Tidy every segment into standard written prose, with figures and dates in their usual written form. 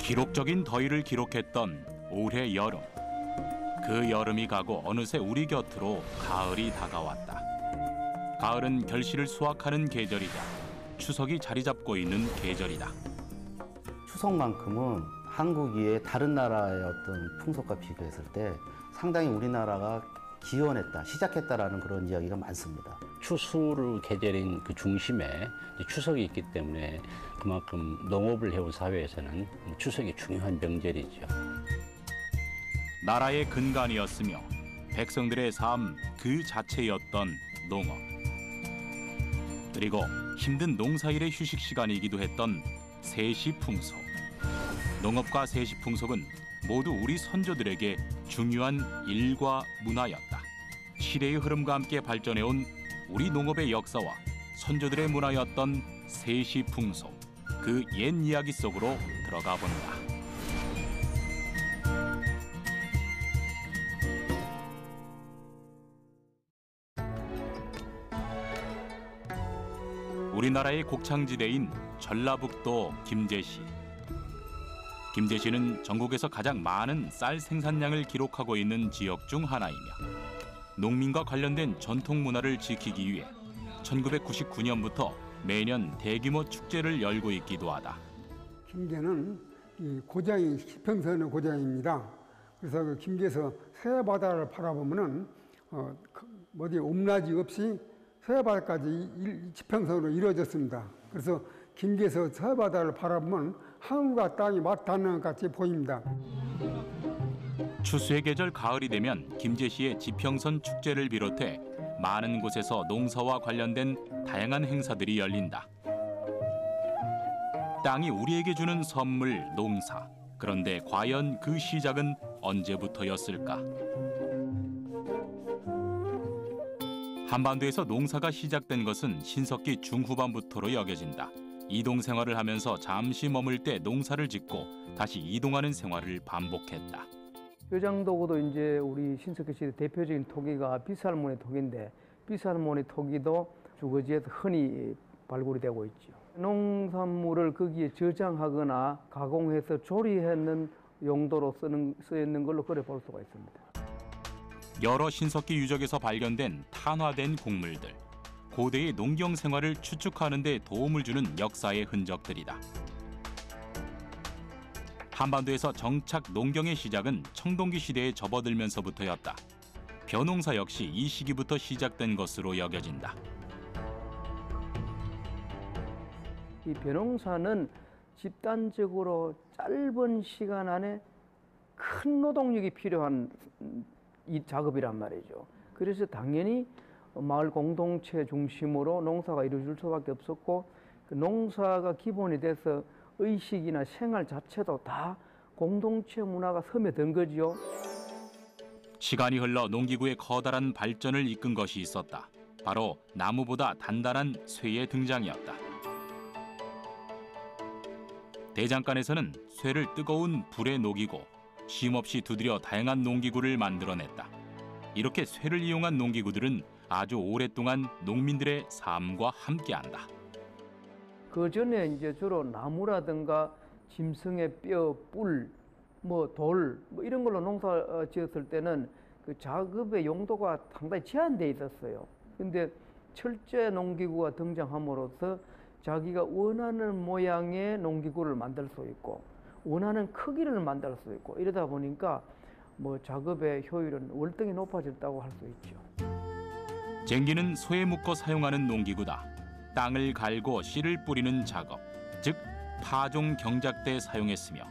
기록적인 더위를 기록했던 올해 여름. 그 여름이 가고 어느새 우리 곁으로 가을이 다가왔다. 가을은 결실을 수확하는 계절이자 추석이 자리 잡고 있는 계절이다. 추석만큼은 한국이 다른 나라의 어떤 풍속과 비교했을 때 상당히 우리나라가 기원했다, 시작했다라는 그런 이야기가 많습니다. 추수 계절인 그 중심에 추석이 있기 때문에 그만큼 농업을 해온 사회에서는 추석이 중요한 명절이죠. 나라의 근간이었으며 백성들의 삶 그 자체였던 농업. 그리고 힘든 농사일의 휴식 시간이기도 했던 세시풍속. 농업과 세시풍속은 모두 우리 선조들에게 중요한 일과 문화였다. 시대의 흐름과 함께 발전해온 우리 농업의 역사와 선조들의 문화였던 세시풍속. 그 옛 이야기 속으로 들어가 본다. 우리나라의 곡창지대인 전라북도 김제시. 김제시는 전국에서 가장 많은 쌀 생산량을 기록하고 있는 지역 중 하나이며 농민과 관련된 전통 문화를 지키기 위해 1999년부터 매년 대규모 축제를 열고 있기도 하다. 김제는 이 고장이 지평선의 고장입니다. 그래서 그 김제에서 서해바다를 바라보면은 어디 om라지 없이 서해바다까지 지평선으로 이루어졌습니다. 그래서 김제에서 서해바다를 바라보면 하늘과 땅이 맞닿는 것 같이 보입니다. 추수의 계절 가을이 되면 김제시의 지평선 축제를 비롯해 많은 곳에서 농사와 관련된 다양한 행사들이 열린다. 땅이 우리에게 주는 선물, 농사. 그런데 과연 그 시작은 언제부터였을까? 한반도에서 농사가 시작된 것은 신석기 중후반부터로 여겨진다. 이동 생활을 하면서 잠시 머물 때 농사를 짓고 다시 이동하는 생활을 반복했다. 여장도구도 이제 우리 신석기 시대 대표적인 토기가 비살모니 토기인데 비살모니 토기도 주거지에서 흔히 발굴이 되고 있죠. 농산물을 거기에 저장하거나 가공해서 조리하는 용도로 쓰이는 걸로 그래 볼 수가 있습니다. 여러 신석기 유적에서 발견된 탄화된 곡물들. 고대의 농경 생활을 추측하는 데 도움을 주는 역사의 흔적들이다. 한반도에서 정착 농경의 시작은 청동기 시대에 접어들면서부터였다. 벼농사 역시 이 시기부터 시작된 것으로 여겨진다. 이 벼농사는 집단적으로 짧은 시간 안에 큰 노동력이 필요한 이 작업이란 말이죠. 그래서 당연히 마을 공동체 중심으로 농사가 이루어질 수밖에 없었고 그 농사가 기본이 돼서 의식이나 생활 자체도 다 공동체 문화가 스며든 거지요. 시간이 흘러 농기구의 커다란 발전을 이끈 것이 있었다. 바로 나무보다 단단한 쇠의 등장이었다. 대장간에서는 쇠를 뜨거운 불에 녹이고 쉼없이 두드려 다양한 농기구를 만들어냈다. 이렇게 쇠를 이용한 농기구들은 아주 오랫동안 농민들의 삶과 함께한다. 그 전에 이제 주로 나무라든가 짐승의 뼈, 뿔, 돌 이런 걸로 농사 지었을 때는 그 작업의 용도가 상당히 제한돼 있었어요. 근데 철제 농기구가 등장함으로써 자기가 원하는 모양의 농기구를 만들 수 있고 원하는 크기를 만들 수 있고 이러다 보니까 작업의 효율은 월등히 높아졌다고 할 수 있죠. 쟁기는 소에 묶어 사용하는 농기구다. 땅을 갈고 씨를 뿌리는 작업, 즉 파종 경작 때 사용했으며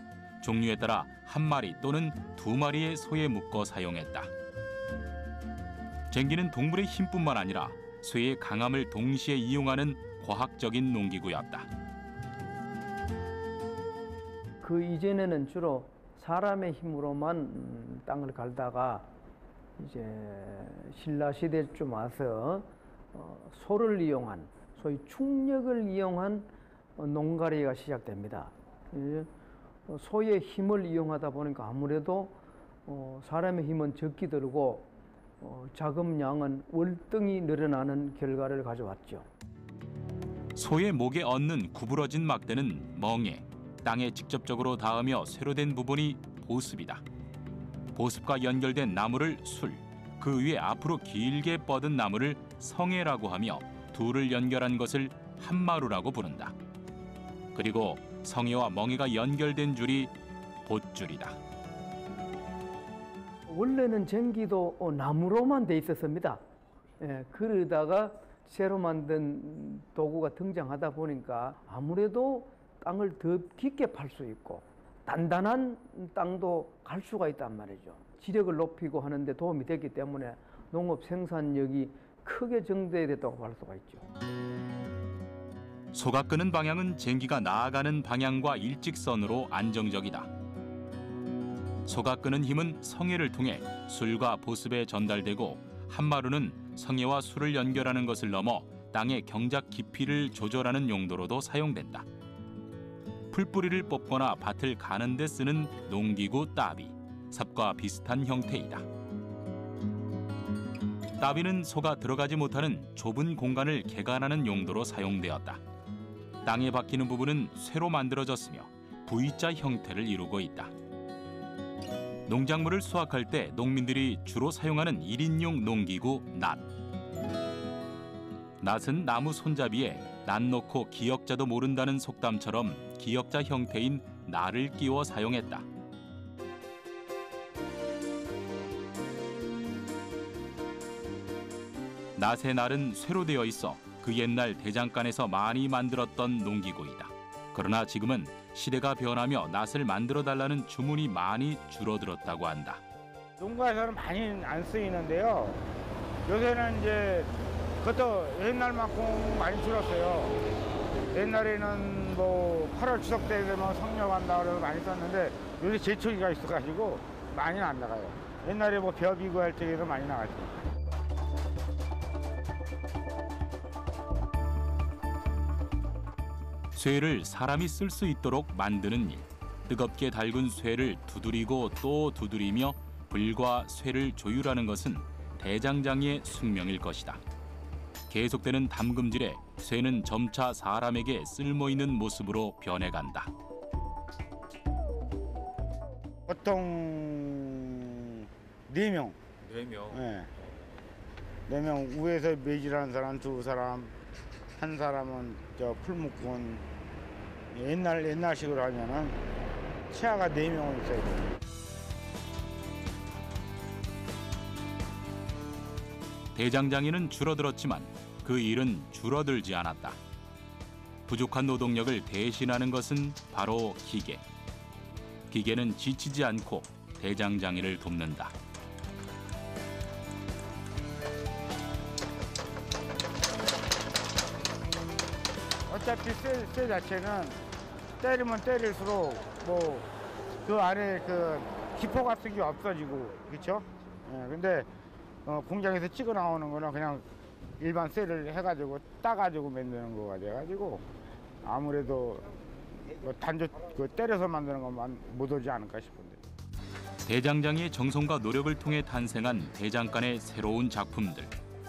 종류에 따라 한 마리 또는 두 마리의 소에 묶어 사용했다. 쟁기는 동물의 힘뿐만 아니라 쇠의 강함을 동시에 이용하는 과학적인 농기구였다. 그 이전에는 주로 사람의 힘으로만 땅을 갈다가 이제 신라 시대쯤 와서 소를 이용한 소위 충력을 이용한 농가리가 시작됩니다. 소의 힘을 이용하다 보니까 아무래도 사람의 힘은 적게 들고 작업량은 월등히 늘어나는 결과를 가져왔죠. 소의 목에 얹는 구부러진 막대는 멍에, 땅에 직접적으로 닿으며 쇠로된 부분이 보습이다. 보습과 연결된 나무를 술, 그 위에 앞으로 길게 뻗은 나무를 성애라고 하며 둘을 연결한 것을 한마루라고 부른다. 그리고 성애와 멍에가 연결된 줄이 봇줄이다. 원래는 쟁기도 나무로만 돼 있었습니다. 그러다가 새로 만든 도구가 등장하다 보니까 아무래도 땅을 더 깊게 팔 수 있고 단단한 땅도 갈 수가 있단 말이죠. 지력을 높이고 하는 데 도움이 됐기 때문에 농업 생산력이 크게 증대됐다고 볼 수가 있죠. 소가 끄는 방향은 쟁기가 나아가는 방향과 일직선으로 안정적이다. 소가 끄는 힘은 성애를 통해 술과 보습에 전달되고 한마루는 성애와 술을 연결하는 것을 넘어 땅의 경작 깊이를 조절하는 용도로도 사용된다. 풀뿌리를 뽑거나 밭을 가는 데 쓰는 농기구 따비, 삽과 비슷한 형태이다. 따비는 소가 들어가지 못하는 좁은 공간을 개간하는 용도로 사용되었다. 땅에 박히는 부분은 쇠로 만들어졌으며 V자 형태를 이루고 있다. 농작물을 수확할 때 농민들이 주로 사용하는 1인용 농기구 낫. 낫은 나무 손잡이에 낫 놓고 기역자도 모른다는 속담처럼 기역자 형태인 날을 끼워 사용했다. 낫의 날은 쇠로 되어 있어 그 옛날 대장간에서 많이 만들었던 농기구이다. 그러나 지금은 시대가 변하며 낫을 만들어달라는 주문이 많이 줄어들었다고 한다. 농가에서는 많이 안 쓰이는데요. 요새는 이제 그것도 옛날만큼 많이 줄었어요. 옛날에는 뭐 8월 추석 때 되면 성묘한다 그래서 많이 썼는데 요새 제초기가 있어가지고 많이 안 나가요. 옛날에 뭐 벼비고 할 적에도 많이 나갔죠. 쇠를 사람이 쓸 수 있도록 만드는 일. 뜨겁게 달군 쇠를 두드리고 또 두드리며 불과 쇠를 조율하는 것은 대장장이의 숙명일 것이다. 계속되는 담금질에 쇠는 점차 사람에게 쓸모있는 모습으로 변해간다. 보통 4명. 4명. 네. 4명 위에서 매질하는 사람 2사람, 한 사람은 저 풀 묶은 옛날식으로 하면은 치아가 4명은 있어야 돼요. 대장장이는 줄어들었지만 그 일은 줄어들지 않았다. 부족한 노동력을 대신하는 것은 바로 기계. 기계는 지치지 않고 대장장이를 돕는다. 어차피 쇠 자체는 때리면 때릴수록 뭐 그 안에 그 기포 같은 게 없어지고 그렇죠? 예, 근데 공장에서 찍어 나오는 거는 그냥 일반 쇠를 해가지고 따가지고 만드는 거가 돼가지고 아무래도 단조 때려서 만드는 것만 못 오지 않을까 싶은데. 대장장이의 정성과 노력을 통해 탄생한 대장간의 새로운 작품들.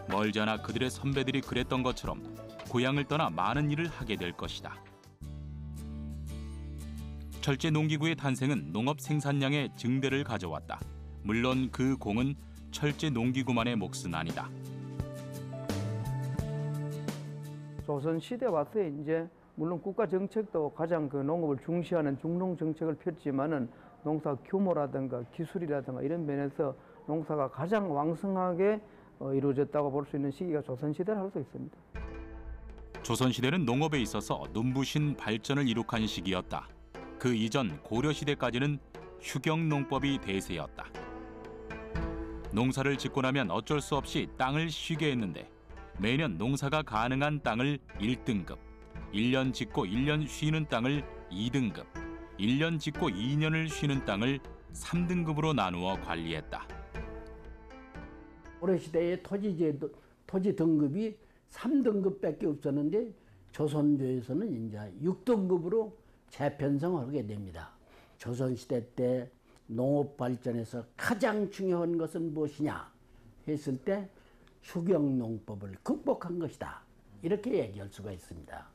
멀지 않아 그들의 선배들이 그랬던 것처럼 고향을 떠나 많은 일을 하게 될 것이다. 철제 농기구의 탄생은 농업 생산량의 증대를 가져왔다. 물론 그 공은 철제 농기구만의 몫은 아니다. 조선 시대 와서 이제 물론 국가 정책도 가장 그 농업을 중시하는 중농 정책을 폈지만은 농사 규모라든가 기술이라든가 이런 면에서 농사가 가장 왕성하게 이루어졌다고 볼 수 있는 시기가 조선 시대를 할 수 있습니다. 조선 시대는 농업에 있어서 눈부신 발전을 이룩한 시기였다. 그 이전 고려 시대까지는 휴경농법이 대세였다. 농사를 짓고 나면 어쩔 수 없이 땅을 쉬게 했는데 매년 농사가 가능한 땅을 1등급, 1년 짓고 1년 쉬는 땅을 2등급, 1년 짓고 2년을 쉬는 땅을 3등급으로 나누어 관리했다. 고려 시대의 토지 등급이 3등급밖에 없었는데 조선조에서는 이제 6등급으로 재편성하게 됩니다. 조선시대 때 농업 발전에서 가장 중요한 것은 무엇이냐 했을 때 휴경농법을 극복한 것이다. 이렇게 얘기할 수가 있습니다.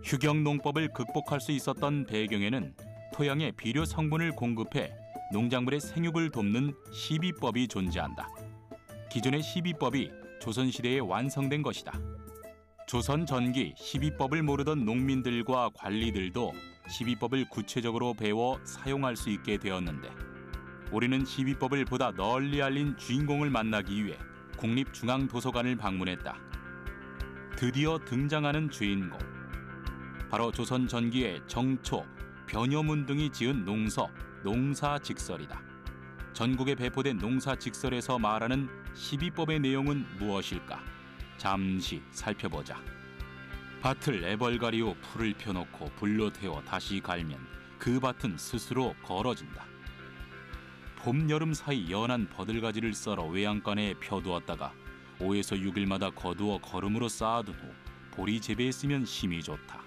휴경농법을 극복할 수 있었던 배경에는 토양에 비료 성분을 공급해 농작물의 생육을 돕는 시비법이 존재한다. 기존의 시비법이 조선시대에 완성된 것이다. 조선 전기 시비법을 모르던 농민들과 관리들도 시비법을 구체적으로 배워 사용할 수 있게 되었는데, 우리는 시비법을 보다 널리 알린 주인공을 만나기 위해 국립중앙도서관을 방문했다. 드디어 등장하는 주인공. 바로 조선 전기의 정초, 변효문 등이 지은 농서, 농사직설이다. 전국에 배포된 농사직설에서 말하는 시비법의 내용은 무엇일까? 잠시 살펴보자. 밭을 애벌가리 후 풀을 펴놓고 불로 태워 다시 갈면 그 밭은 스스로 걸어진다. 봄, 여름 사이 연한 버들가지를 썰어 외양간에 펴두었다가 5에서 6일마다 거두어 거름으로 쌓아둔 후 보리 재배에 쓰면 힘이 좋다.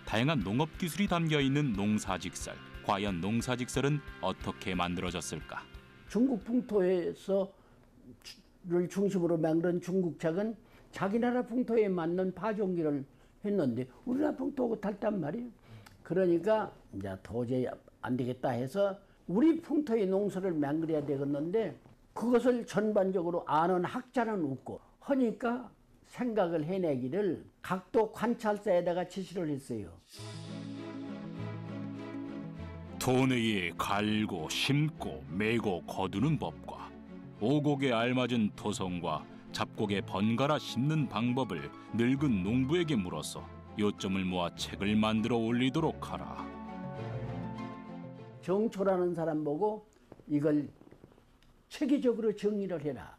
다양한 농업 기술이 담겨 있는 농사직설. 과연 농사직설은 어떻게 만들어졌을까? 중국 풍토에서 를 중심으로 만든 중국책은 자기 나라 풍토에 맞는 파종기를 했는데 우리나라 풍토하고 달단 말이에요. 그러니까 이제 도저히 안 되겠다 해서 우리 풍토의 농사를 만들어야 되겠는데 그것을 전반적으로 아는 학자는 없고 하니까 생각을 해내기를 각도 관찰사에다가 지시를 했어요. 토네에 갈고 심고 매고 거두는 법과 오곡에 알맞은 토성과 잡곡에 번갈아 심는 방법을 늙은 농부에게 물어서 요점을 모아 책을 만들어 올리도록 하라. 정초라는 사람 보고 이걸 체계적으로 정리를 해라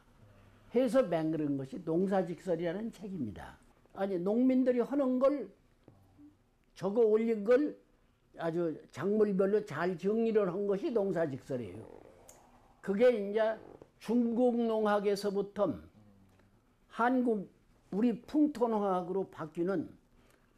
해서 만든 것이 농사직설이라는 책입니다. 아니 농민들이 하는 걸 적어 올린 걸 아주 작물별로 잘 정리를 한 것이 농사직설이에요. 그게 이제 중국 농학에서부터 한국 우리 풍토농학으로 바뀌는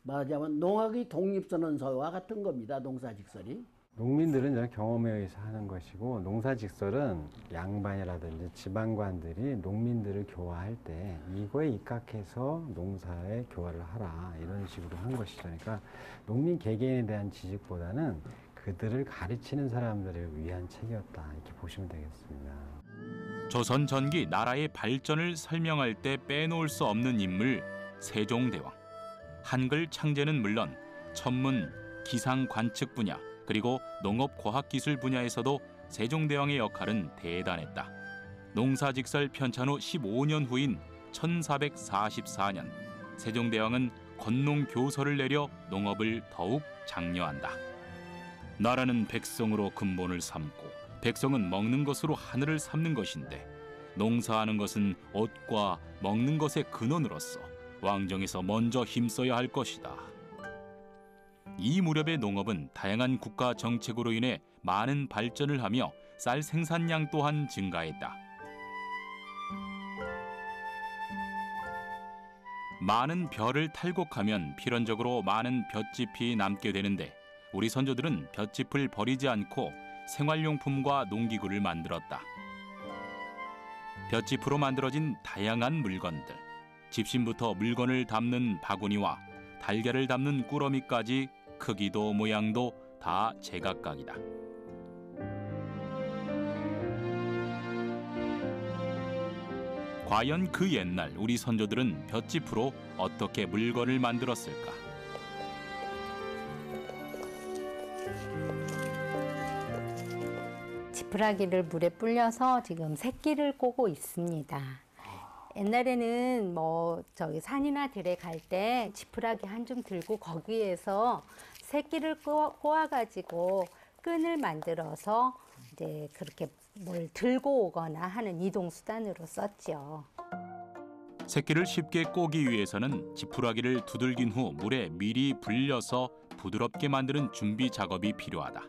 말하자면 농학의 독립선언서와 같은 겁니다. 농사직설이. 농민들은 이런 경험에 의해서 하는 것이고 농사직설은 양반이라든지 지방관들이 농민들을 교화할 때 이거에 입각해서 농사에 교화를 하라 이런 식으로 한 것이죠. 그러니까 농민 개개인에 대한 지식보다는 그들을 가르치는 사람들을 위한 책이었다 이렇게 보시면 되겠습니다. 조선 전기 나라의 발전을 설명할 때 빼놓을 수 없는 인물 세종대왕. 한글 창제는 물론 천문, 기상 관측 분야 그리고 농업과학기술 분야에서도 세종대왕의 역할은 대단했다. 농사직설 편찬 후 15년 후인 1444년 세종대왕은 건농교서를 내려 농업을 더욱 장려한다. 나라는 백성으로 근본을 삼고 백성은 먹는 것으로 하늘을 삼는 것인데 농사하는 것은 옷과 먹는 것의 근원으로서 왕정에서 먼저 힘써야 할 것이다. 이 무렵의 농업은 다양한 국가 정책으로 인해 많은 발전을 하며 쌀 생산량 또한 증가했다. 많은 벼를 탈곡하면 필연적으로 많은 볏짚이 남게 되는데 우리 선조들은 볏짚을 버리지 않고 생활용품과 농기구를 만들었다. 볏짚으로 만들어진 다양한 물건들, 집신부터 물건을 담는 바구니와 달걀을 담는 꾸러미까지 크기도 모양도 다 제각각이다. 과연 그 옛날 우리 선조들은 볏짚으로 어떻게 물건을 만들었을까? 지푸라기를 물에 불려서 지금 새끼를 꼬고 있습니다. 옛날에는 산이나 들에 갈 때 지푸라기 한 줌 들고 거기에서 새끼를 꼬아가지고 끈을 만들어서 이제 그렇게 뭘 들고 오거나 하는 이동 수단으로 썼죠. 새끼를 쉽게 꼬기 위해서는 지푸라기를 두들긴 후 물에 미리 불려서 부드럽게 만드는 준비 작업이 필요하다.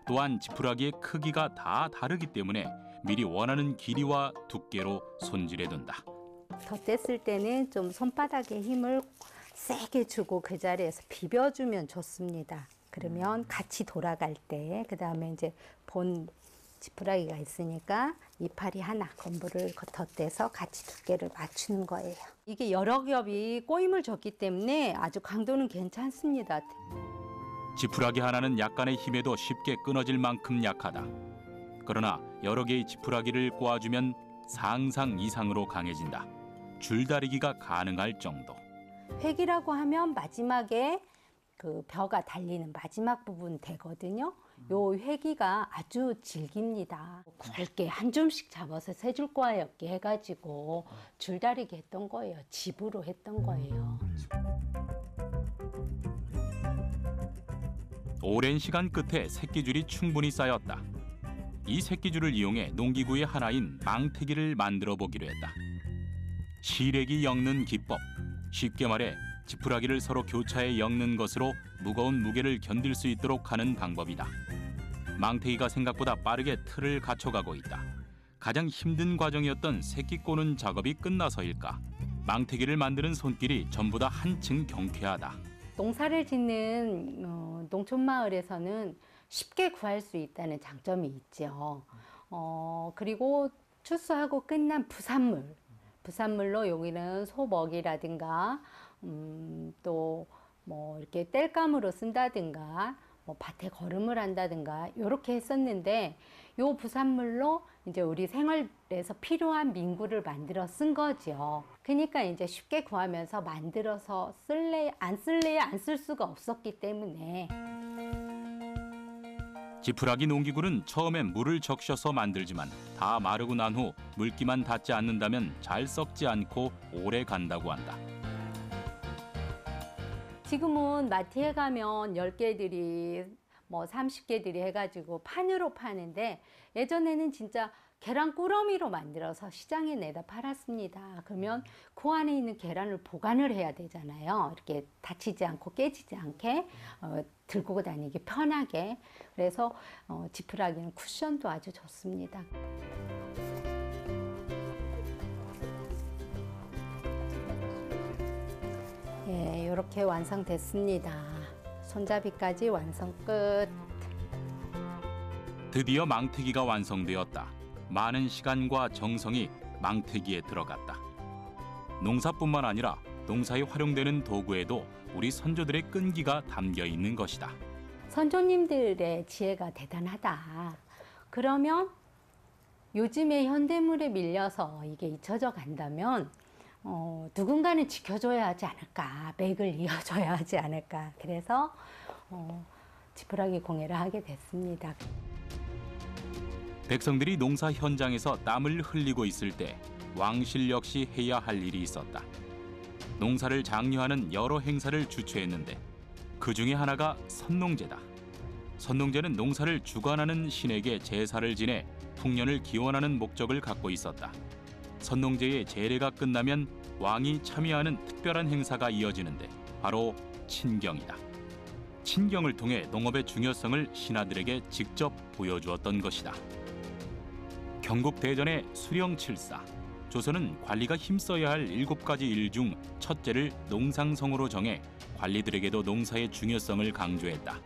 또한 지푸라기의 크기가 다 다르기 때문에 미리 원하는 길이와 두께로 손질해둔다. 덧댔을 때는 좀 손바닥에 힘을 세게 주고 그 자리에서 비벼주면 좋습니다. 그러면 같이 돌아갈 때 그다음에 이제 본 지푸라기가 있으니까 이파리 하나 건부를 덧대서 같이 두께를 맞추는 거예요. 이게 여러 겹이 꼬임을 줬기 때문에 아주 강도는 괜찮습니다. 지푸라기 하나는 약간의 힘에도 쉽게 끊어질 만큼 약하다. 그러나 여러 개의 지푸라기를 꼬아주면 상상 이상으로 강해진다. 줄다리기가 가능할 정도. 획이라고 하면 마지막에 그 벼가 달리는 마지막 부분 되거든요. 요 획기가 아주 질깁니다. 굵게 한 줌씩 잡아서 세 줄 꼬아엮기 해가지고 줄다리기 했던 거예요. 집으로 했던 거예요. 오랜 시간 끝에 새끼줄이 충분히 쌓였다. 이 새끼줄을 이용해 농기구의 하나인 망태기를 만들어 보기로 했다. 시래기 엮는 기법. 쉽게 말해 지푸라기를 서로 교차해 엮는 것으로 무거운 무게를 견딜 수 있도록 하는 방법이다. 망태기가 생각보다 빠르게 틀을 갖춰가고 있다. 가장 힘든 과정이었던 새끼 꼬는 작업이 끝나서일까? 망태기를 만드는 손길이 전부 다 한층 경쾌하다. 농사를 짓는 농촌 마을에서는 쉽게 구할 수 있다는 장점이 있죠. 그리고 추수하고 끝난 부산물로 여기는 소먹이라든가 또 뭐 이렇게 땔감으로 쓴다든가 뭐 밭에 거름을 한다든가 이렇게 했었는데 요 부산물로 이제 우리 생활에서 필요한 민구를 만들어 쓴 거죠. 그러니까 이제 쉽게 구하면서 만들어서 안 쓸 수가 없었기 때문에. 지푸라기 농기구는 처음엔 물을 적셔서 만들지만 다 마르고 난 후 물기만 닿지 않는다면 잘 썩지 않고 오래 간다고 한다. 지금은 마트에 가면 10개들이 뭐 30개들이 해가지고 판으로 파는데 예전에는 진짜 계란 꾸러미로 만들어서 시장에 내다 팔았습니다. 그러면 그 안에 있는 계란을 보관을 해야 되잖아요. 이렇게 다치지 않고 깨지지 않게 들고 다니기 편하게. 그래서 지푸라기는 쿠션도 아주 좋습니다. 예, 이렇게 완성됐습니다. 손잡이까지 완성 끝. 드디어 망태기가 완성되었다. 많은 시간과 정성이 망태기에 들어갔다. 농사뿐만 아니라 농사에 활용되는 도구에도 우리 선조들의 끈기가 담겨 있는 것이다. 선조님들의 지혜가 대단하다. 그러면 요즘의 현대물에 밀려서 이게 잊혀져 간다면 누군가는 지켜줘야 하지 않을까, 맥을 이어줘야 하지 않을까. 그래서 지푸라기 공예를 하게 됐습니다. 백성들이 농사 현장에서 땀을 흘리고 있을 때 왕실 역시 해야 할 일이 있었다. 농사를 장려하는 여러 행사를 주최했는데 그 중에 하나가 선농제다. 선농제는 농사를 주관하는 신에게 제사를 지내 풍년을 기원하는 목적을 갖고 있었다. 선농제의 제례가 끝나면 왕이 참여하는 특별한 행사가 이어지는데 바로 친경이다. 친경을 통해 농업의 중요성을 신하들에게 직접 보여주었던 것이다. 경국대전의 수령칠사. 조선은 관리가 힘써야 할 7가지 일 중 첫째를 농상성으로 정해 관리들에게도 농사의 중요성을 강조했다.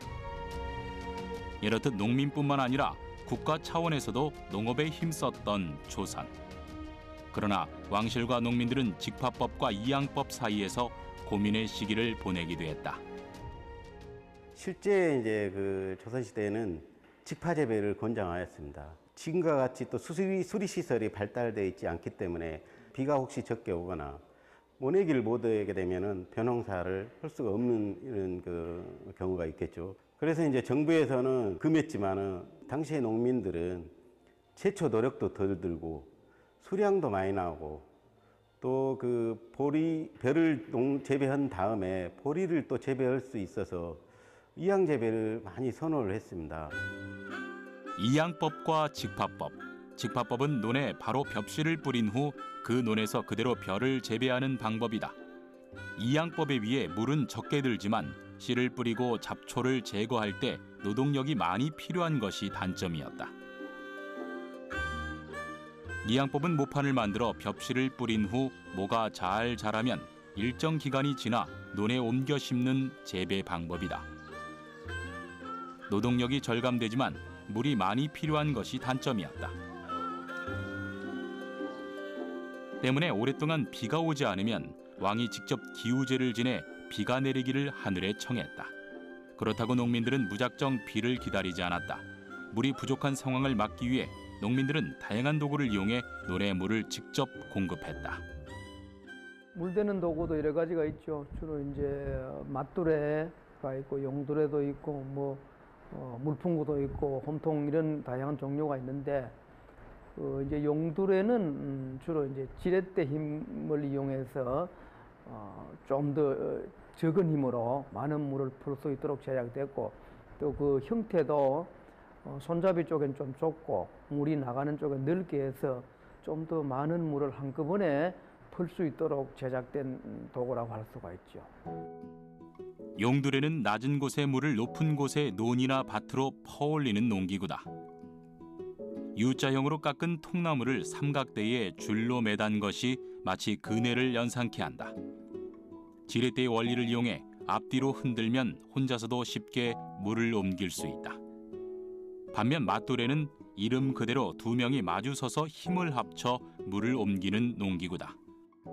이렇듯 농민뿐만 아니라 국가 차원에서도 농업에 힘썼던 조선. 그러나 왕실과 농민들은 직파법과 이양법 사이에서 고민의 시기를 보내기도 했다. 실제 이제 그 조선시대에는 직파 재배를 권장하였습니다. 지금과 같이 또 수리 시설이 발달되어 있지 않기 때문에 비가 혹시 적게 오거나 모내기를 못 하게 되면은 벼농사를 할 수가 없는 이런 그 경우가 있겠죠. 그래서 이제 정부에서는 금했지만은 당시의 농민들은 제초 노력도 덜 들고 수량도 많이 나오고 또 그 벼를 재배한 다음에 보리를 또 재배할 수 있어서 이양 재배를 많이 선호를 했습니다. 이양법과 직파법. 직파법은 논에 바로 벽씨를 뿌린 후 그 논에서 그대로 벼를 재배하는 방법이다. 이양법에 비해 물은 적게 들지만 씨를 뿌리고 잡초를 제거할 때 노동력이 많이 필요한 것이 단점이었다. 이양법은 모판을 만들어 벽씨를 뿌린 후 모가 잘 자라면 일정 기간이 지나 논에 옮겨 심는 재배 방법이다. 노동력이 절감되지만 물이 많이 필요한 것이 단점이었다. 때문에 오랫동안 비가 오지 않으면 왕이 직접 기우제를 지내 비가 내리기를 하늘에 청했다. 그렇다고 농민들은 무작정 비를 기다리지 않았다. 물이 부족한 상황을 막기 위해 농민들은 다양한 도구를 이용해 노래에 물을 직접 공급했다. 물대는 도구도 여러 가지가 있죠. 주로 이제 맞두레가 있고 용두레도 있고 뭐 물풍구도 있고 홈통 이런 다양한 종류가 있는데 이제 용두레는 주로 이제 지렛대 힘을 이용해서 좀 더 적은 힘으로 많은 물을 풀 수 있도록 제작됐고 또 그 형태도 손잡이 쪽엔 좀 좁고 물이 나가는 쪽은 넓게 해서 좀 더 많은 물을 한꺼번에 풀 수 있도록 제작된 도구라고 할 수가 있죠. 용두레는 낮은 곳의 물을 높은 곳의 논이나 밭으로 퍼올리는 농기구다. U자형으로 깎은 통나무를 삼각대에 줄로 매단 것이 마치 그네를 연상케 한다. 지렛대의 원리를 이용해 앞뒤로 흔들면 혼자서도 쉽게 물을 옮길 수 있다. 반면 맞두레는 이름 그대로 두 명이 마주 서서 힘을 합쳐 물을 옮기는 농기구다.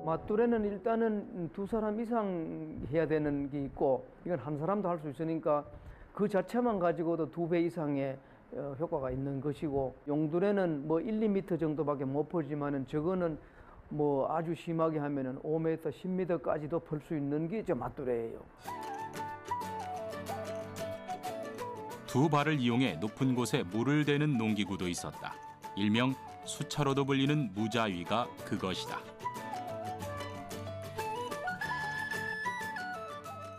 맞두레는 일단은 두 사람 이상 해야 되는 게 있고 이건 한 사람도 할 수 있으니까 그 자체만 가지고도 2배 이상의 효과가 있는 것이고 용두레는 뭐 1, 2m 정도밖에 못 풀지만은 저거는 뭐 아주 심하게 하면은 5m, 10m까지도 풀 수 있는 게 저 맞두레예요. 두 발을 이용해 높은 곳에 물을 대는 농기구도 있었다. 일명 수차로도 불리는 무자위가 그것이다.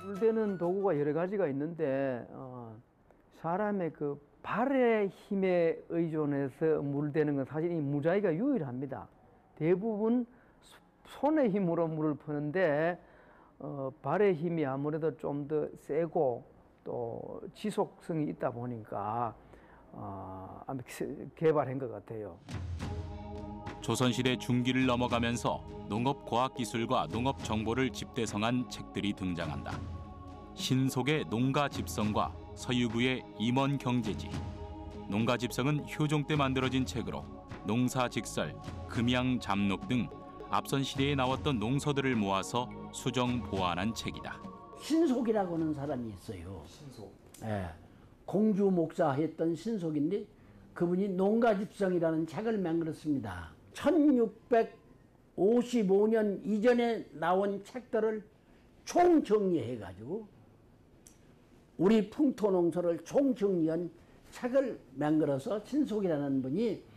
물 대는 도구가 여러 가지가 있는데 사람의 그 발의 힘에 의존해서 물 대는 건 사실 이 무자위가 유일합니다. 대부분 손의 힘으로 물을 푸는데 발의 힘이 아무래도 좀 더 세고 또 지속성이 있다 보니까 아마 개발한 것 같아요. 조선시대 중기를 넘어가면서 농업과학기술과 농업정보를 집대성한 책들이 등장한다. 신속의 농가집성과 서유구의 임원경제지. 농가집성은 효종 때 만들어진 책으로 농사직설, 금양잡록 등 앞선 시대에 나왔던 농서들을 모아서 수정 보완한 책이다. 신속이라고 하는 사람이 있어요. 신속. 예. 공주 목사 했던 신속인데 그분이 농가집성이라는 책을 만들었습니다. 1655년 이전에 나온 책들을 총정리해가지고 우리 풍토농서를 총정리한 책을 만들어서 신속이라는 분이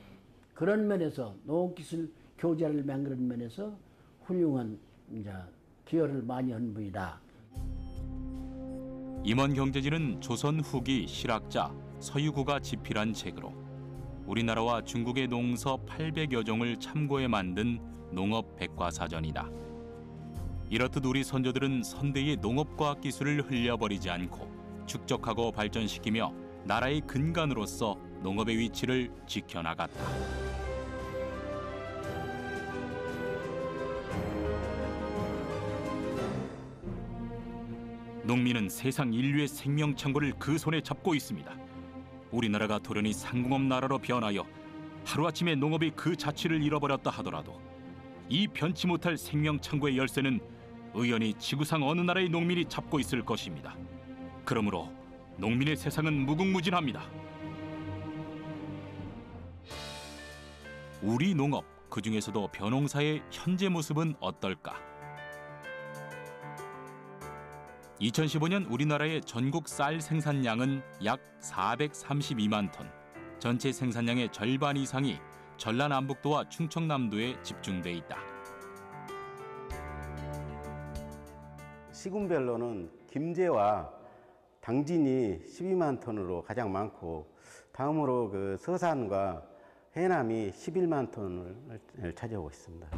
그런 면에서 농업기술 교재를 만드는 면에서 훌륭한 이제 기여를 많이 한 분이다. 임원경제지는 조선 후기 실학자 서유구가 집필한 책으로 우리나라와 중국의 농서 800여 종을 참고해 만든 농업 백과사전이다. 이렇듯 우리 선조들은 선대의 농업과학 기술을 흘려버리지 않고 축적하고 발전시키며 나라의 근간으로서 농업의 위치를 지켜나갔다. 농민은 세상 인류의 생명 창고를 그 손에 잡고 있습니다. 우리나라가 돌연히 상공업 나라로 변하여 하루아침에 농업이 그 자취를 잃어버렸다 하더라도 이 변치 못할 생명 창고의 열쇠는 의연히 지구상 어느 나라의 농민이 잡고 있을 것입니다. 그러므로 농민의 세상은 무궁무진합니다. 우리 농업, 그중에서도 벼농사의 현재 모습은 어떨까? 2015년 우리나라의 전국 쌀 생산량은 약 432만 톤. 전체 생산량의 절반 이상이 전라남북도와 충청남도에 집중돼 있다. 시군별로는 김제와 당진이 12만 톤으로 가장 많고 다음으로 그 서산과 해남이 11만 톤을 차지하고 있습니다.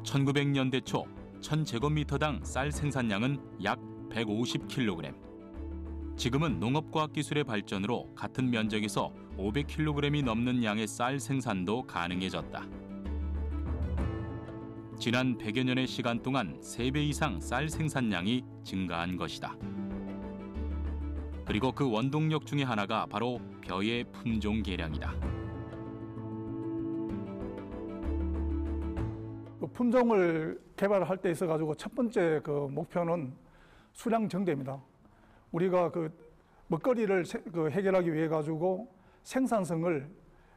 1900년대 초 1000제곱미터당 쌀 생산량은 약 150kg. 지금은 농업과학기술의 발전으로 같은 면적에서 500kg이 넘는 양의 쌀 생산도 가능해졌다. 지난 100여 년의 시간 동안 3배 이상 쌀 생산량이 증가한 것이다. 그리고 그 원동력 중에 하나가 바로 벼의 품종 개량이다. 품종을 개발할 때 있어가지고 첫 번째 그 목표는 수량 정대입니다. 우리가 그 먹거리를 해결하기 위해 가지고 생산성을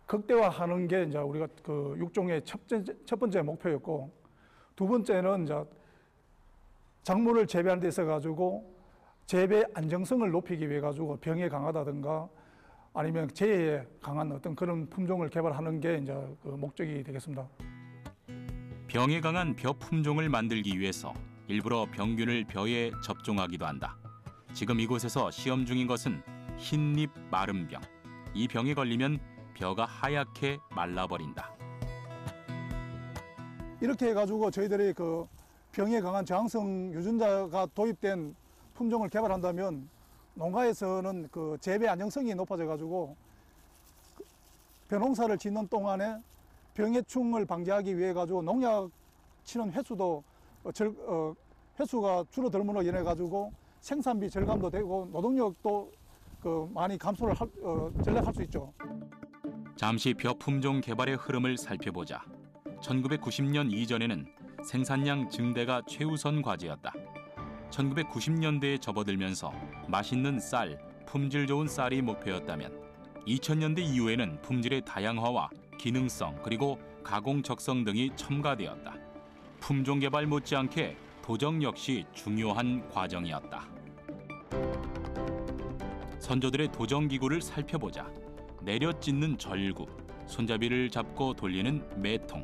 극대화하는 게 이제 우리가 그 육종의 첫 번째 목표였고, 두 번째는 이제 작물을 재배하는 데 있어 가지고 재배 안정성을 높이기 위해 가지고 병에 강하다든가 아니면 재해에 강한 어떤 그런 품종을 개발하는 게 이제 그 목적이 되겠습니다. 병에 강한 벼 품종을 만들기 위해서 일부러 병균을 벼에 접종하기도 한다. 지금 이곳에서 시험 중인 것은 흰잎 마름병. 이 병에 걸리면 벼가 하얗게 말라버린다. 이렇게 해가지고 저희들이 그 병에 강한 저항성 유전자가 도입된 품종을 개발한다면 농가에서는 그 재배 안정성이 높아져가지고 벼농사를 짓는 동안에 병해충을 방지하기 위해 가지고 농약 치는 횟수도 횟수가 줄어들므로 인해 가지고 생산비 절감도 되고 노동력도 많이 감소를 전략할 수 있죠. 잠시 벼 품종 개발의 흐름을 살펴보자. 1990년 이전에는 생산량 증대가 최우선 과제였다. 1990년대에 접어들면서 맛있는 쌀, 품질 좋은 쌀이 목표였다면 2000년대 이후에는 품질의 다양화와 기능성 그리고 가공 적성 등이 첨가되었다. 품종 개발 못지않게 도정 역시 중요한 과정이었다. 선조들의 도정 기구를 살펴보자. 내려 찢는 절구, 손잡이를 잡고 돌리는 매통,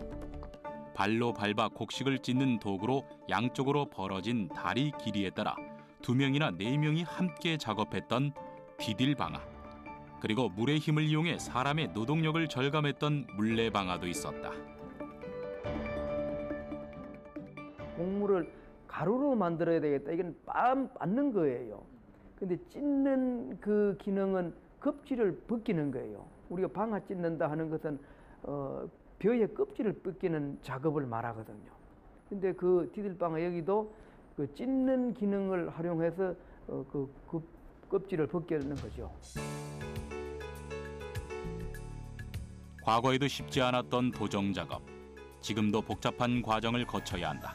발로 밟아 곡식을 찢는 도구로 양쪽으로 벌어진 다리 길이에 따라 2명이나 4명이 함께 작업했던 디딜방아, 그리고 물의 힘을 이용해 사람의 노동력을 절감했던 물레방아도 있었다. 곡물을 가루로 만들어야 되겠다. 이건 빻는 거예요. 근데 찢는 그 기능은 껍질을 벗기는 거예요. 우리가 방아 찢는다 하는 것은 벼의 껍질을 벗기는 작업을 말하거든요. 근데 그 디딜방아 여기도 그 찢는 기능을 활용해서 그 껍질을 벗겨내는 거죠. 과거에도 쉽지 않았던 도정 작업. 지금도 복잡한 과정을 거쳐야 한다.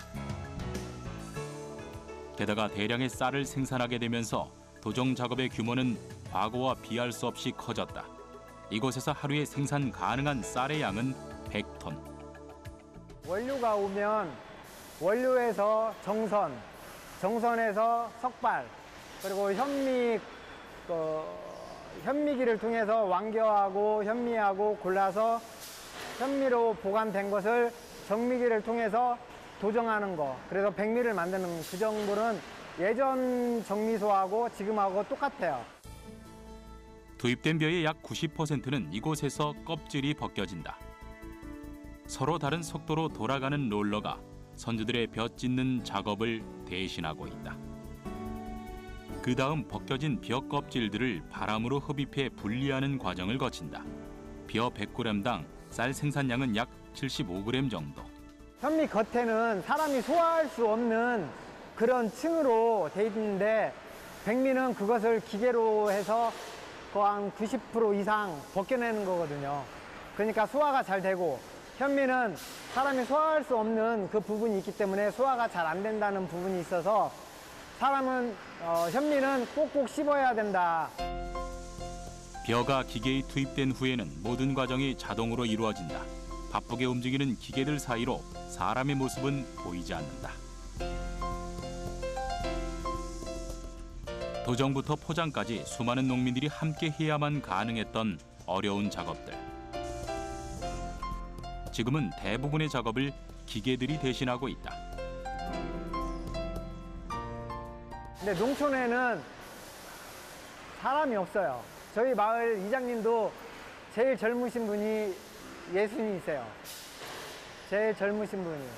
게다가 대량의 쌀을 생산하게 되면서 도정 작업의 규모는 과거와 비할 수 없이 커졌다. 이곳에서 하루에 생산 가능한 쌀의 양은 100톤. 원료가 오면 원료에서 정선, 정선에서 석발, 그리고 현미기를 통해서 완겨하고 현미하고 골라서 현미로 보관된 것을 정미기를 통해서 도정하는 거. 그래서 백미를 만드는 그 정도는 예전 정미소하고 지금하고 똑같아요. 투입된 벼의 약 90%는 이곳에서 껍질이 벗겨진다. 서로 다른 속도로 돌아가는 롤러가 선주들의 벼 찢는 작업을 대신하고 있다. 그 다음 벗겨진 벼 껍질들을 바람으로 흡입해 분리하는 과정을 거친다. 벼 100g당 쌀 생산량은 약 75g 정도. 현미 겉에는 사람이 소화할 수 없는 그런 층으로 돼 있는데 백미는 그것을 기계로 해서 한 90% 이상 벗겨내는 거거든요. 그러니까 소화가 잘 되고, 현미는 사람이 소화할 수 없는 그 부분이 있기 때문에 소화가 잘 안 된다는 부분이 있어서 현미는 꼭꼭 씹어야 된다. 벼가 기계에 투입된 후에는 모든 과정이 자동으로 이루어진다. 바쁘게 움직이는 기계들 사이로 사람의 모습은 보이지 않는다. 도정부터 포장까지 수많은 농민들이 함께 해야만 가능했던 어려운 작업들. 지금은 대부분의 작업을 기계들이 대신하고 있다. 근데 농촌에는 사람이 없어요. 저희 마을 이장님도 제일 젊으신 분이 60이세요. 제일 젊으신 분이요.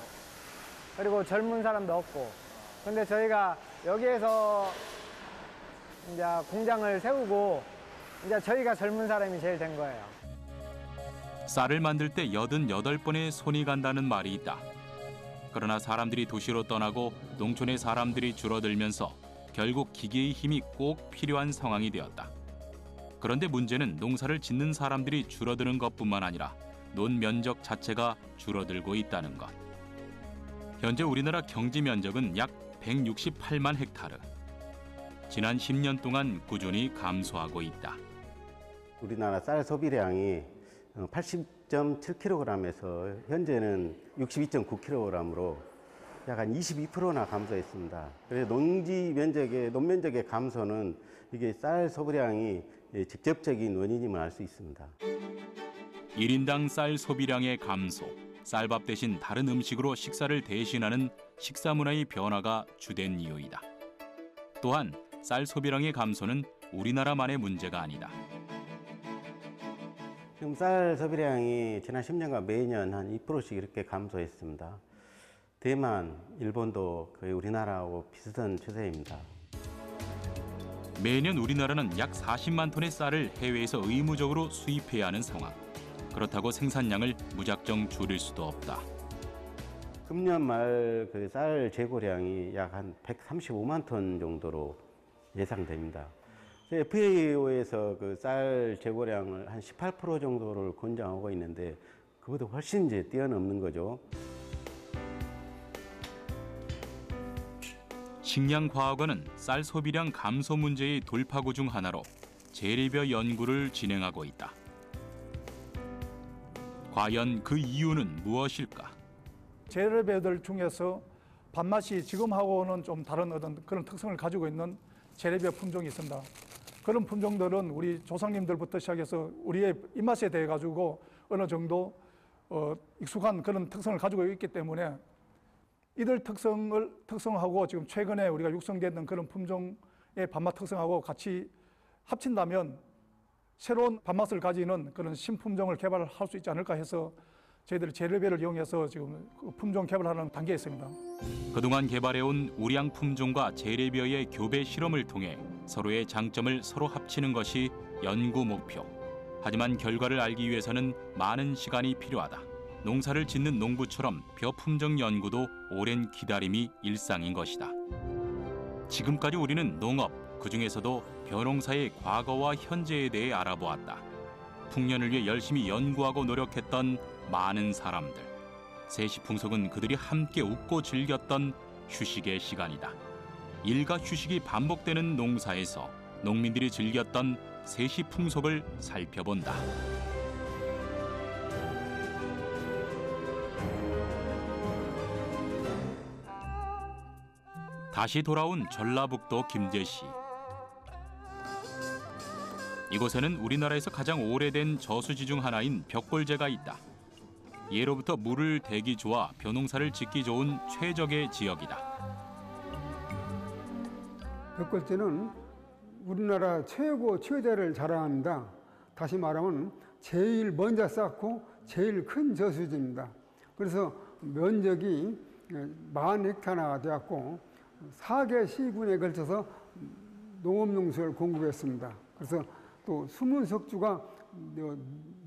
그리고 젊은 사람도 없고. 근데 저희가 여기에서 이제 공장을 세우고 이제 저희가 젊은 사람이 제일 된 거예요. 쌀을 만들 때 88번의 손이 간다는 말이 있다. 그러나 사람들이 도시로 떠나고 농촌의 사람들이 줄어들면서 결국 기계의 힘이 꼭 필요한 상황이 되었다. 그런데 문제는 농사를 짓는 사람들이 줄어드는 것뿐만 아니라 논 면적 자체가 줄어들고 있다는 것. 현재 우리나라 경지 면적은 약 168만 헥타르. 지난 10년 동안 꾸준히 감소하고 있다. 우리나라 쌀 소비량이 80.7kg에서 현재는 62.9kg으로 약 한 22%나 감소했습니다. 그래서 논면적의 감소는 이게 쌀 소비량이 직접적인 원인임을 알 수 있습니다. 1인당 쌀 소비량의 감소, 쌀밥 대신 다른 음식으로 식사를 대신하는 식사 문화의 변화가 주된 이유이다. 또한 쌀 소비량의 감소는 우리나라만의 문제가 아니다. 지금 쌀 소비량이 지난 10년간 매년 한 2%씩 이렇게 감소했습니다. 대만, 일본도 거의 우리나라하고 비슷한 추세입니다. 매년 우리나라는 약 40만 톤의 쌀을 해외에서 의무적으로 수입해야 하는 상황. 그렇다고 생산량을 무작정 줄일 수도 없다. 금년 말 그 쌀 재고량이 약 한 135만 톤 정도로 예상됩니다. FAO에서 그 쌀 재고량을 한 18% 정도를 권장하고 있는데 그보다 훨씬 이제 뛰어넘는 거죠. 식량과학원은 쌀 소비량 감소 문제의 돌파구 중 하나로 재래벼 연구를 진행하고 있다. 과연 그 이유는 무엇일까? 재래벼들 중에서 밥맛이 지금하고는 좀 다른 어떤 그런 특성을 가지고 있는 재래벼 품종이 있습니다. 그런 품종들은 우리 조상님들부터 시작해서 우리의 입맛에 대해 가지고 어느 정도 익숙한 그런 특성을 가지고 있기 때문에 이들 특성하고 지금 최근에 우리가 육성되는 그런 품종의 밥맛 특성하고 같이 합친다면 새로운 밥맛을 가지는 그런 신품종을 개발할 수 있지 않을까 해서 저희들이 재래벼를 이용해서 지금 품종 개발하는 단계에 있습니다. 그동안 개발해온 우량 품종과 재래벼의 교배 실험을 통해 서로의 장점을 서로 합치는 것이 연구 목표. 하지만 결과를 알기 위해서는 많은 시간이 필요하다. 농사를 짓는 농부처럼 벼 품종 연구도 오랜 기다림이 일상인 것이다. 지금까지 우리는 농업, 그중에서도 벼농사의 과거와 현재에 대해 알아보았다. 풍년을 위해 열심히 연구하고 노력했던 많은 사람들. 세시풍속은 그들이 함께 웃고 즐겼던 휴식의 시간이다. 일과 휴식이 반복되는 농사에서 농민들이 즐겼던 세시풍속을 살펴본다. 다시 돌아온 전라북도 김제시. 이곳에는 우리나라에서 가장 오래된 저수지 중 하나인 벽골제가 있다. 예로부터 물을 대기 좋아 벼농사를 짓기 좋은 최적의 지역이다. 벽골제는 우리나라 최대를 자랑합니다. 다시 말하면 제일 먼저 쌓고 제일 큰 저수지입니다. 그래서 면적이 40헥타르나 되었고 4개 시군에 걸쳐서 농업용수를 공급했습니다. 그래서 또 수문석주가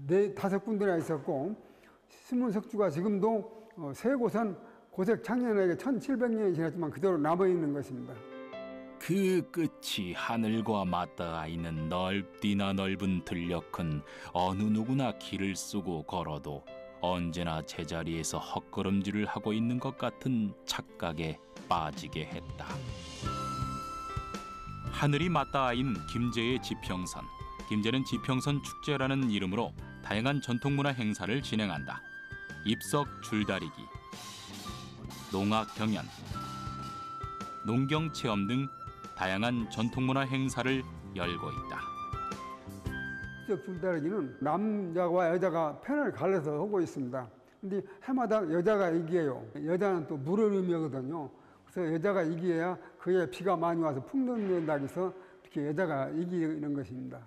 5군데나 있었고 수문석주가 지금도 세 곳은 고색 창년에게 1700년이 지났지만 그대로 남아있는 것입니다. 그 끝이 하늘과 맞닿아 있는 넓디나 넓은 들녘은 어느 누구나 길을 쓰고 걸어도 언제나 제자리에서 헛걸음질을 하고 있는 것 같은 착각에 빠지게 했다. 하늘이 맞닿아 있는 김제의 지평선. 김제는 지평선 축제라는 이름으로 다양한 전통문화 행사를 진행한다. 입석 줄다리기, 농악 경연, 농경 체험 등 다양한 전통문화 행사를 열고 있다. 입석 줄다리기는 남자와 여자가 편을 갈라서 하고 있습니다. 근데 해마다 여자가 이겨요. 여자는 또 물을 의미하거든요. 그래서 여자가 이겨야 그의 비가 많이 와서 풍년된다고 해서 이렇게 여자가 이기는 것입니다.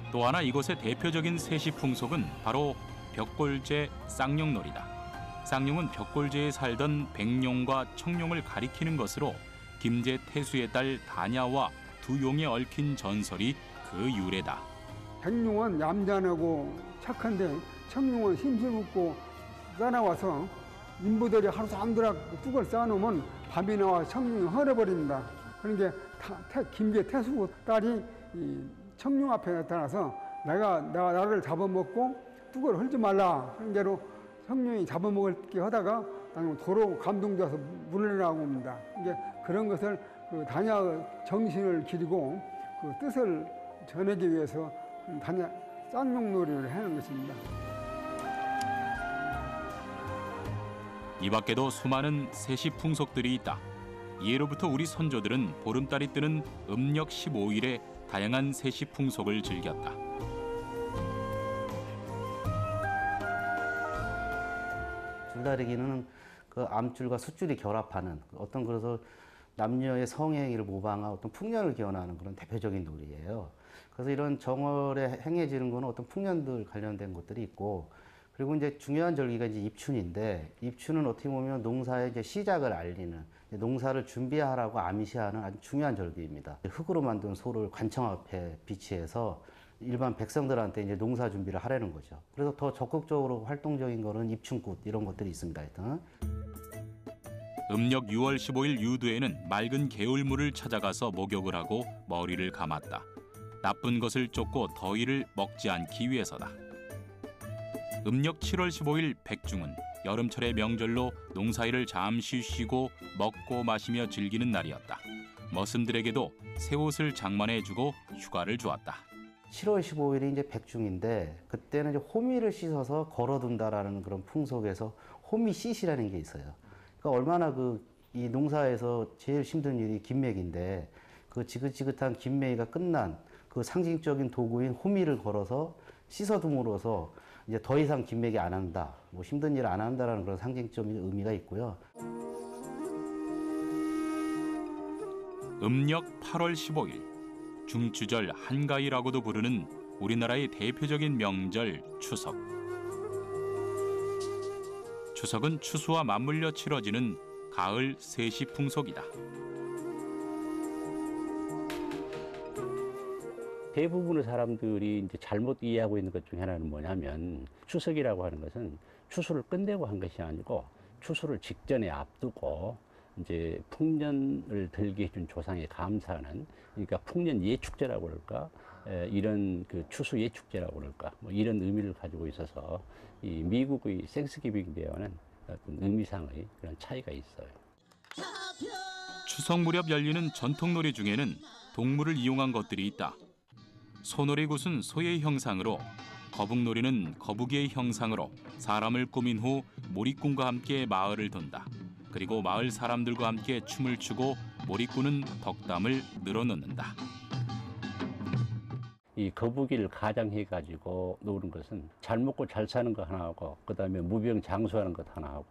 또 하나 이곳의 대표적인 세시풍속은 바로 벽골제 쌍용놀이다. 쌍용은 벽골제에 살던 백룡과 청룡을 가리키는 것으로 김제 태수의 딸 다냐와 두 용에 얽힌 전설이 그 유래다. 백룡은 얌전하고 착한데 청룡은 심술궂고 싸나와서 인부들이 하루 종일 뚝을 쌓아놓으면 밤이 나와 청룡이 헐어버립니다. 그러니까 김제 태수 딸이 청룡 앞에 나타나서 나를 잡아먹고 뚝을 헐지 말라 하는 대로 청룡이 잡아먹을게 하다가 도로 감동돼서 물러나고 옵니다. 이게 그런 것을 그 단약 정신을 기리고 그 뜻을 전하기 위해서 단약 쌍용놀이를 하는 것입니다. 이 밖에도 수많은 세시 풍속들이 있다. 예로부터 우리 선조들은 보름달이 뜨는 음력 15일에 다양한 세시 풍속을 즐겼다. 줄다리기는 그 암줄과 숫줄이 결합하는 어떤 그래서 남녀의 성행위를 모방한 어떤 풍년을 기원하는 그런 대표적인 놀이예요. 그래서 이런 정월에 행해지는 거는 어떤 풍년들 관련된 것들이 있고, 그리고 이제 중요한 절기가 이제 입춘인데, 입춘은 어떻게 보면 농사의 이제 시작을 알리는, 농사를 준비하라고 암시하는 아주 중요한 절기입니다. 흙으로 만든 소를 관청 앞에 비치해서 일반 백성들한테 이제 농사 준비를 하라는 거죠. 그래서 더 적극적으로 활동적인 거는 입춘꽃 이런 것들이 있습니다. 하여튼. 음력 6월 15일 유두에는 맑은 개울물을 찾아가서 목욕을 하고 머리를 감았다. 나쁜 것을 쫓고 더위를 먹지 않기 위해서다. 음력 7월 15일 백중은 여름철의 명절로 농사일을 잠시 쉬고 먹고 마시며 즐기는 날이었다. 머슴들에게도 새 옷을 장만해주고 휴가를 주었다. 7월 15일이 이제 백중인데, 그때는 이제 호미를 씻어서 걸어둔다라는 그런 풍속에서 호미 씻이라는 게 있어요. 그러니까 얼마나 이 농사에서 제일 힘든 일이 김매기인데, 그 지긋지긋한 김매기가 끝난 그 상징적인 도구인 호미를 걸어서 씻어둠으로써 이제 더 이상 김매기 안 한다, 뭐 힘든 일 안 한다라는 그런 상징적인 의미가 있고요. 음력 8월 15일, 중추절 한가위라고도 부르는 우리나라의 대표적인 명절 추석. 추석은 추수와 맞물려 치러지는 가을 세시 풍속이다. 대부분의 사람들이 이제 잘못 이해하고 있는 것 중에 하나는 뭐냐면, 추석이라고 하는 것은 추수를 끝내고 한 것이 아니고 추수를 직전에 앞두고 이제 풍년을 들게 해준 조상에 감사하는, 그러니까 풍년 예축제라고 그럴까, 이런 그 추수 예축제라고 그럴까, 뭐 이런 의미를 가지고 있어서 이 미국의 생스기빙 데이와는 어떤 의미상의 그런 차이가 있어요. 추석 무렵 열리는 전통놀이 중에는 동물을 이용한 것들이 있다. 소놀이굿은 소의 형상으로, 거북놀이는 거북이의 형상으로 사람을 꾸민 후 몰입꾼과 함께 마을을 돈다. 그리고 마을 사람들과 함께 춤을 추고 몰입꾼은 덕담을 늘어놓는다. 이 거북이를 가장해가지고 노는 것은 잘 먹고 잘 사는 거 하나 하고, 그 다음에 무병장수하는 것 하나 하고,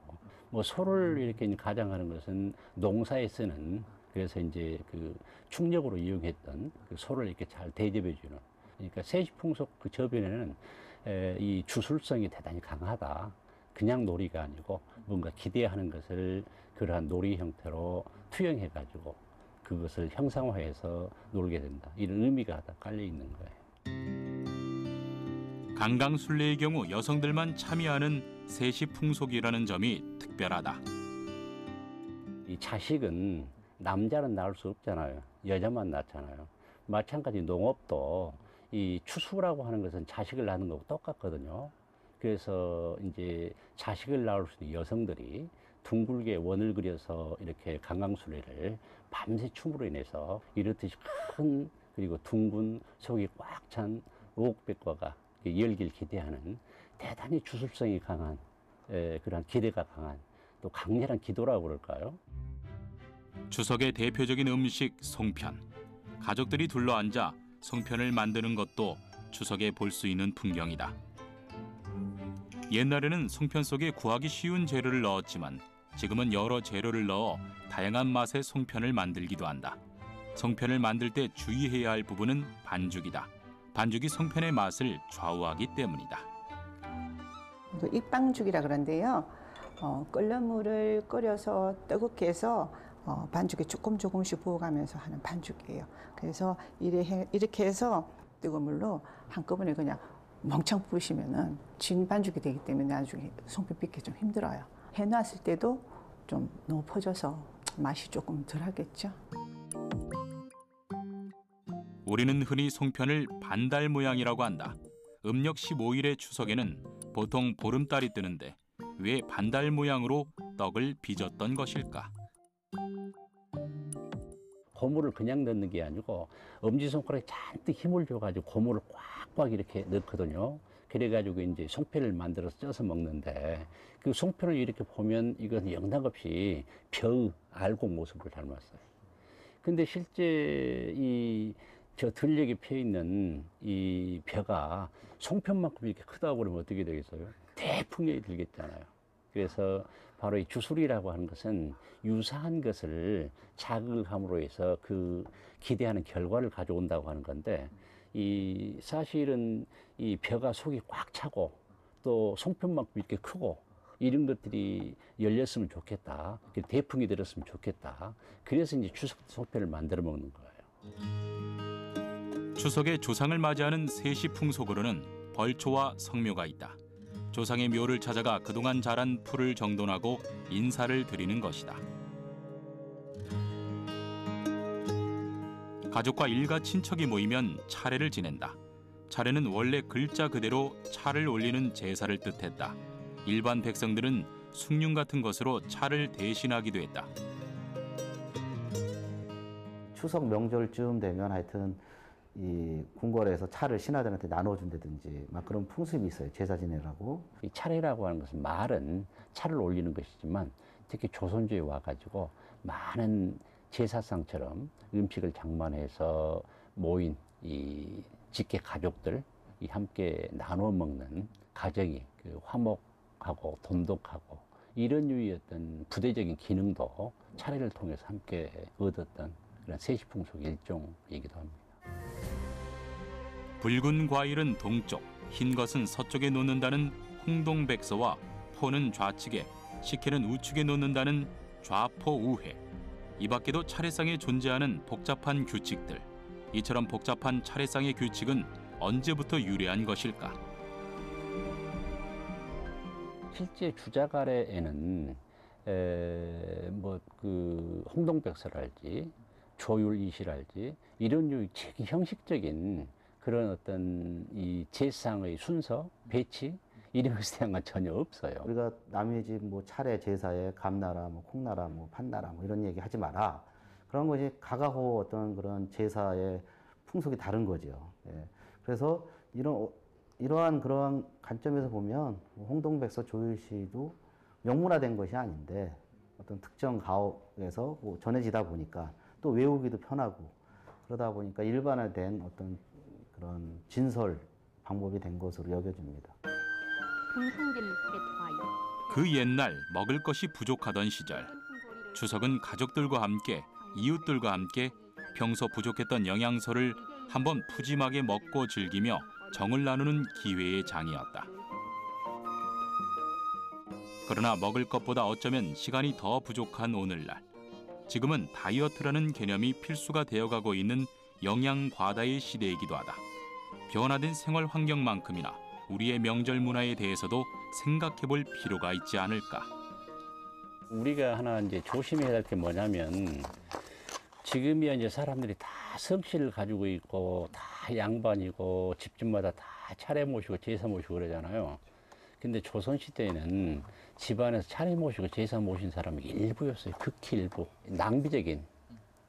뭐 소를 이렇게 가장하는 것은 농사에 쓰는, 그래서 이제 그 충력으로 이용했던 그 소를 이렇게 잘 대접해주는, 그러니까 세시풍속 그 저변에는 이 주술성이 대단히 강하다. 그냥 놀이가 아니고 뭔가 기대하는 것을 그러한 놀이 형태로 투영해가지고 그것을 형상화해서 놀게 된다. 이런 의미가 다 깔려 있는 거예요. 강강술래의 경우 여성들만 참여하는 세시풍속이라는 점이 특별하다. 이 자식은 남자는 낳을 수 없잖아요. 여자만 낳잖아요. 마찬가지 농업도 이 추수라고 하는 것은 자식을 낳는 거하고 똑같거든요. 그래서 이제 자식을 낳을 수 있는 여성들이 둥글게 원을 그려서 이렇게 강강술래를 밤새 춤으로 인해서 이렇듯이 큰, 그리고 둥근 속이 꽉 찬 오곡백과가 열길 기대하는 대단히 주술성이 강한, 그런 기대가 강한, 또 강렬한 기도라고 그럴까요? 추석의 대표적인 음식 송편. 가족들이 둘러앉아 송편을 만드는 것도 추석에 볼 수 있는 풍경이다. 옛날에는 송편 속에 구하기 쉬운 재료를 넣었지만 지금은 여러 재료를 넣어 다양한 맛의 송편을 만들기도 한다. 송편을 만들 때 주의해야 할 부분은 반죽이다. 반죽이 송편의 맛을 좌우하기 때문이다. 익반죽이라 그런데요. 끓는 물을 끓여서 뜨겁게 해서 반죽에 조금씩 부어가면서 하는 반죽이에요. 그래서 이렇게 해서 뜨거운 물로 한꺼번에 그냥 멍청 부으시면은 진 반죽이 되기 때문에 나중에 송편 빚기 좀 힘들어요. 해놨을 때도 좀 너무 퍼져서 맛이 조금 덜하겠죠. 우리는 흔히 송편을 반달 모양이라고 한다. 음력 15일의 추석에는 보통 보름달이 뜨는데 왜 반달 모양으로 떡을 빚었던 것일까? 고무를 그냥 넣는 게 아니고 엄지손가락에 잔뜩 힘을 줘가지고 고무를 꽉꽉 이렇게 넣거든요. 그래가지고 이제 송편을 만들어서 쪄서 먹는데 그 송편을 이렇게 보면 이건 영락없이 벼의 알곡 모습을 닮았어요. 근데 실제 저 들녘에 펴 있는 이 벼가 송편만큼 이렇게 크다고 그러면 어떻게 되겠어요? 대풍력이 들겠잖아요. 그래서 바로 이 주술이라고 하는 것은 유사한 것을 자극을 함으로 해서 그 기대하는 결과를 가져온다고 하는 건데, 이 사실은 이 벼가 속이 꽉 차고 또 송편만큼 이렇게 크고 이런 것들이 열렸으면 좋겠다. 대풍이 들었으면 좋겠다. 그래서 이제 추석 송편을 만들어 먹는 거예요. 추석에 조상을 맞이하는 세시 풍속으로는 벌초와 성묘가 있다. 조상의 묘를 찾아가 그동안 자란 풀을 정돈하고 인사를 드리는 것이다. 가족과 일가 친척이 모이면 차례를 지낸다. 차례는 원래 글자 그대로 차를 올리는 제사를 뜻했다. 일반 백성들은 숭늉 같은 것으로 차를 대신하기도 했다. 추석 명절쯤 되면 하여튼 이 궁궐에서 차를 신하들한테 나눠준다든지 막 그런 풍습이 있어요. 제사 지내라고. 이 차례라고 하는 것은 말은 차를 올리는 것이지만 특히 조선조에 와가지고 많은 제사상처럼 음식을 장만해서 모인 이 직계 가족들 이 함께 나눠 먹는 가정이 그 화목하고 돈독하고 이런 유의 어떤 부대적인 기능도 차례를 통해서 함께 얻었던 그런 세시풍속 일종이기도 합니다. 붉은 과일은 동쪽, 흰 것은 서쪽에 놓는다는 홍동백서와 포는 좌측에, 식혜는 우측에 놓는다는 좌포우회. 이 밖에도 차례상에 존재하는 복잡한 규칙들. 이처럼 복잡한 차례상의 규칙은 언제부터 유래한 것일까? 실제 주자가래에는 홍동백서랄지 조율이시랄지 이런 류의 형식적인 그런 어떤 이 제상의 순서, 배치 이런 것에 대한 건 전혀 없어요. 우리가 남의 집 뭐 차례 제사에 감나라, 뭐 콩나라, 뭐 판나라 뭐 이런 얘기 하지 마라. 그런 것이 각하고 어떤 그런 제사의 풍속이 다른 거죠. 예. 그래서 이러한 그러한 관점에서 보면 홍동백서 조율시도 명문화된 것이 아닌데 어떤 특정 가옥에서 뭐 전해지다 보니까 또 외우기도 편하고 그러다 보니까 일반화된 어떤 그런 진설 방법이 된 것으로 여겨집니다. 그 옛날 먹을 것이 부족하던 시절, 추석은 가족들과 함께 이웃들과 함께 평소 부족했던 영양소를 한번 푸짐하게 먹고 즐기며 정을 나누는 기회의 장이었다. 그러나 먹을 것보다 어쩌면 시간이 더 부족한 오늘날, 지금은 다이어트라는 개념이 필수가 되어가고 있는 영양 과다의 시대이기도 하다. 변화된 생활 환경만큼이나 우리의 명절 문화에 대해서도 생각해볼 필요가 있지 않을까. 우리가 하나 이제 조심해야 할 게 뭐냐면, 지금이야 이제 사람들이 다 성씨를 가지고 있고 다 양반이고 집집마다 다 차례 모시고 제사 모시고 그러잖아요. 근데 조선시대에는 집안에서 차례 모시고 제사 모신 사람이 일부였어요. 극히 일부. 낭비적인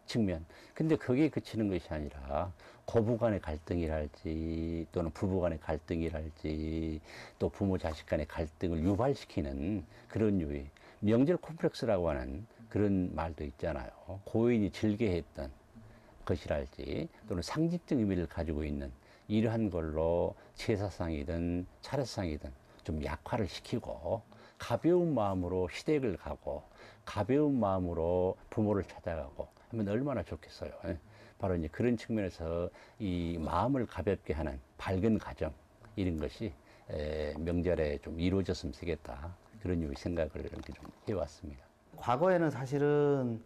측면. 근데 거기에 그치는 것이 아니라 고부 간의 갈등이랄지 또는 부부 간의 갈등이랄지 또 부모 자식 간의 갈등을 유발시키는 그런 유의 명절 콤플렉스라고 하는 그런 말도 있잖아요. 고인이 즐겨했던 것이랄지 또는 상징적 의미를 가지고 있는 이러한 걸로 제사상이든 차례상이든 좀 약화를 시키고 가벼운 마음으로 시댁을 가고 가벼운 마음으로 부모를 찾아가고 하면 얼마나 좋겠어요. 바로 이제 그런 측면에서 이 마음을 가볍게 하는 밝은 가정 이런 것이 명절에 좀 이루어졌으면 좋겠다. 그런 생각을 이렇게 좀 해왔습니다. 과거에는 사실은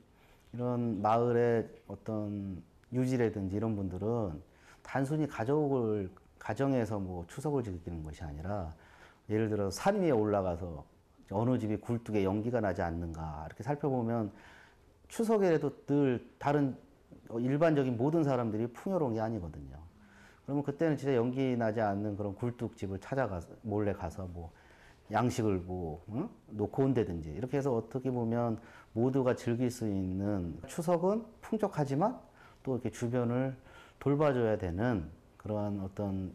이런 마을의 어떤 유지라든지 이런 분들은 단순히 가정에서 뭐 추석을 즐기는 것이 아니라 예를 들어서 산 위에 올라가서 어느 집이 굴뚝에 연기가 나지 않는가 이렇게 살펴보면 추석에도 늘 다른 일반적인 모든 사람들이 풍요로운 게 아니거든요. 그러면 그때는 진짜 연기 나지 않는 그런 굴뚝집을 찾아가서 몰래 가서 뭐 양식을 뭐 놓고 온다든지 이렇게 해서 어떻게 보면 모두가 즐길 수 있는 추석은 풍족하지만 또 이렇게 주변을 돌봐줘야 되는 그러한 어떤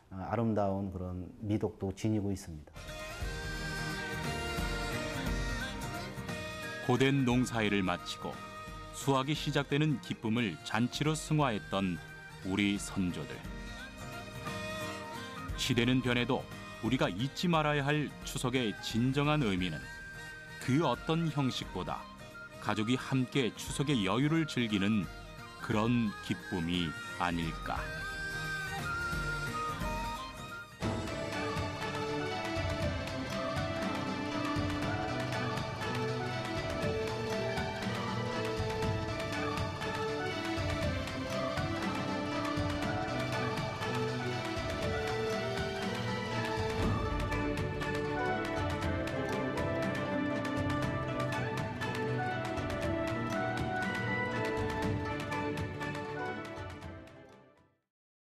아름다운 그런 미덕도 지니고 있습니다. 고된 농사일을 마치고 수확이 시작되는 기쁨을 잔치로 승화했던 우리 선조들. 시대는 변해도 우리가 잊지 말아야 할 추석의 진정한 의미는 그 어떤 형식보다 가족이 함께 추석의 여유를 즐기는 그런 기쁨이 아닐까.